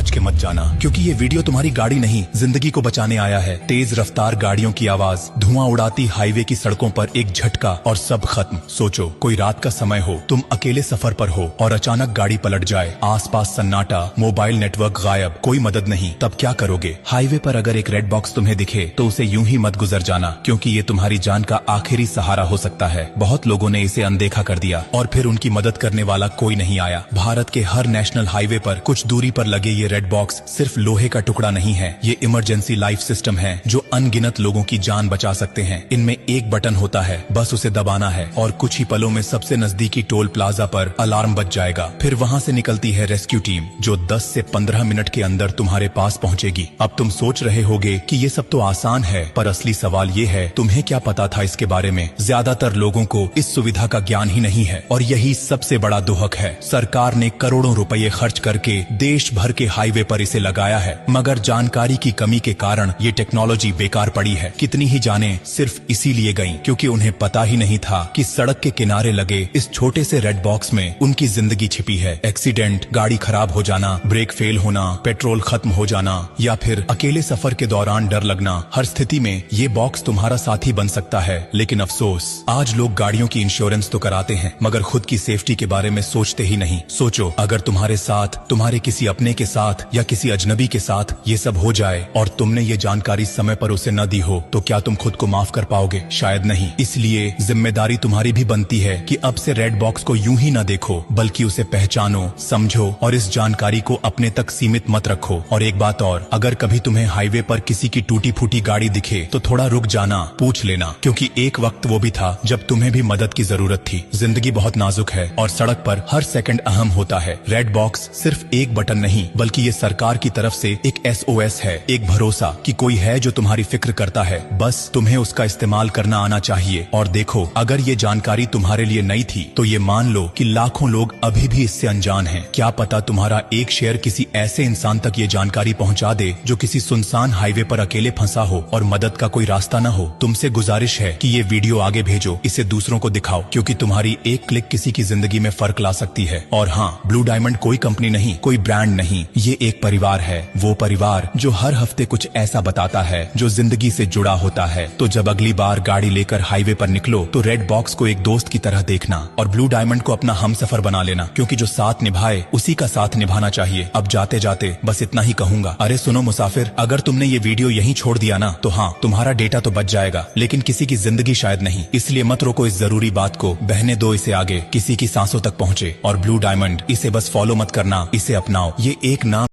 बच के मत जाना, क्योंकि ये वीडियो तुम्हारी गाड़ी नहीं जिंदगी को बचाने आया है। तेज रफ्तार गाड़ियों की आवाज, धुआं उड़ाती हाईवे की सड़कों पर एक झटका और सब खत्म। सोचो कोई रात का समय हो, तुम अकेले सफर पर हो और अचानक गाड़ी पलट जाए, आसपास सन्नाटा, मोबाइल नेटवर्क गायब, कोई मदद नहीं, तब क्या करोगे? हाईवे पर अगर एक रेड बॉक्स तुम्हें दिखे तो उसे यूं ही मत गुजर जाना, क्योंकि ये तुम्हारी जान का आखिरी सहारा हो सकता है। बहुत लोगों ने इसे अनदेखा कर दिया और फिर उनकी मदद करने वाला कोई नहीं आया। भारत के हर नेशनल हाईवे पर कुछ दूरी पर लगे ये रेड बॉक्स सिर्फ लोहे का टुकड़ा नहीं है, ये इमरजेंसी लाइफ सिस्टम है जो अनगिनत लोगों की जान बचा सकते हैं। इनमें एक बटन होता है, बस उसे दबाना है और कुछ ही पलों में सबसे नजदीकी टोल प्लाजा पर अलार्म बज जाएगा। फिर वहाँ से निकलती है रेस्क्यू टीम जो 10 से 15 मिनट के अंदर तुम्हारे पास पहुँचेगी। अब तुम सोच रहे होगे कि ये सब तो आसान है, पर असली सवाल ये है, तुम्हें क्या पता था इसके बारे में? ज्यादातर लोगों को इस सुविधा का ज्ञान ही नहीं है और यही सबसे बड़ा दुहक है। सरकार ने करोड़ों रुपए खर्च करके देश भर के हाईवे पर इसे लगाया है, मगर जानकारी की कमी के कारण ये टेक्नोलॉजी बेकार पड़ी है। कितनी ही जानें सिर्फ इसीलिए गईं क्योंकि उन्हें पता ही नहीं था कि सड़क के किनारे लगे इस छोटे से रेड बॉक्स में उनकी जिंदगी छिपी है। एक्सीडेंट, गाड़ी खराब हो जाना, ब्रेक फेल होना, पेट्रोल खत्म हो जाना या फिर अकेले सफर के दौरान डर लगना, हर स्थिति में ये बॉक्स तुम्हारा साथी बन सकता है। लेकिन अफसोस, आज लोग गाड़ियों की इंश्योरेंस तो कराते हैं मगर खुद की सेफ्टी के बारे में सोचते ही नहीं। सोचो अगर तुम्हारे साथ, तुम्हारे किसी अपने के साथ या किसी अजनबी के साथ ये सब हो जाए और तुमने ये जानकारी समय पर उसे न दी हो, तो क्या तुम खुद को माफ कर पाओगे? शायद नहीं। इसलिए जिम्मेदारी तुम्हारी भी बनती है कि अब से रेड बॉक्स को यूं ही न देखो, बल्कि उसे पहचानो, समझो और इस जानकारी को अपने तक सीमित मत रखो। और एक बात और, अगर कभी तुम्हें हाईवे पर किसी की टूटी फूटी गाड़ी दिखे तो थोड़ा रुक जाना, पूछ लेना, क्योंकि एक वक्त वो भी था जब तुम्हें भी मदद की जरूरत थी। जिंदगी बहुत नाजुक है और सड़क पर हर सेकंड अहम होता है। रेड बॉक्स सिर्फ एक बटन नहीं, बल्कि ये सरकार की तरफ से एक SOS है, एक भरोसा कि कोई है जो तुम्हारी फिक्र करता है। बस तुम्हें उसका इस्तेमाल करना आना चाहिए। और देखो, अगर ये जानकारी तुम्हारे लिए नई थी तो ये मान लो कि लाखों लोग अभी भी इससे अनजान हैं। क्या पता तुम्हारा एक शेयर किसी ऐसे इंसान तक ये जानकारी पहुंचा दे जो किसी सुनसान हाईवे पर अकेले फंसा हो और मदद का कोई रास्ता न हो। तुमसे गुजारिश है कि ये वीडियो आगे भेजो, इसे दूसरों को दिखाओ, क्योंकि तुम्हारी एक क्लिक किसी की जिंदगी में फर्क ला सकती है। और हाँ, ब्लू डायमंड कोई कंपनी नहीं, कोई ब्रांड नहीं, ये एक परिवार है। वो परिवार जो हर हफ्ते कुछ ऐसा बताता है जो जिंदगी से जुड़ा होता है। तो जब अगली बार गाड़ी लेकर हाईवे पर निकलो तो रेड बॉक्स को एक दोस्त की तरह देखना और ब्लू डायमंड को अपना हमसफर बना लेना, क्योंकि जो साथ निभाए उसी का साथ निभाना चाहिए। अब जाते जाते बस इतना ही कहूंगा, अरे सुनो मुसाफिर, अगर तुमने ये वीडियो यहीं छोड़ दिया ना तो हाँ, तुम्हारा डेटा तो बच जाएगा, लेकिन किसी की जिंदगी शायद नहीं। इसलिए मत रोको इस जरूरी बात को, बहने दो इसे आगे, किसी की सांसों तक पहुँचे। और ब्लू डायमंड, इसे बस फॉलो मत करना, इसे अपनाओ। ये एक नाम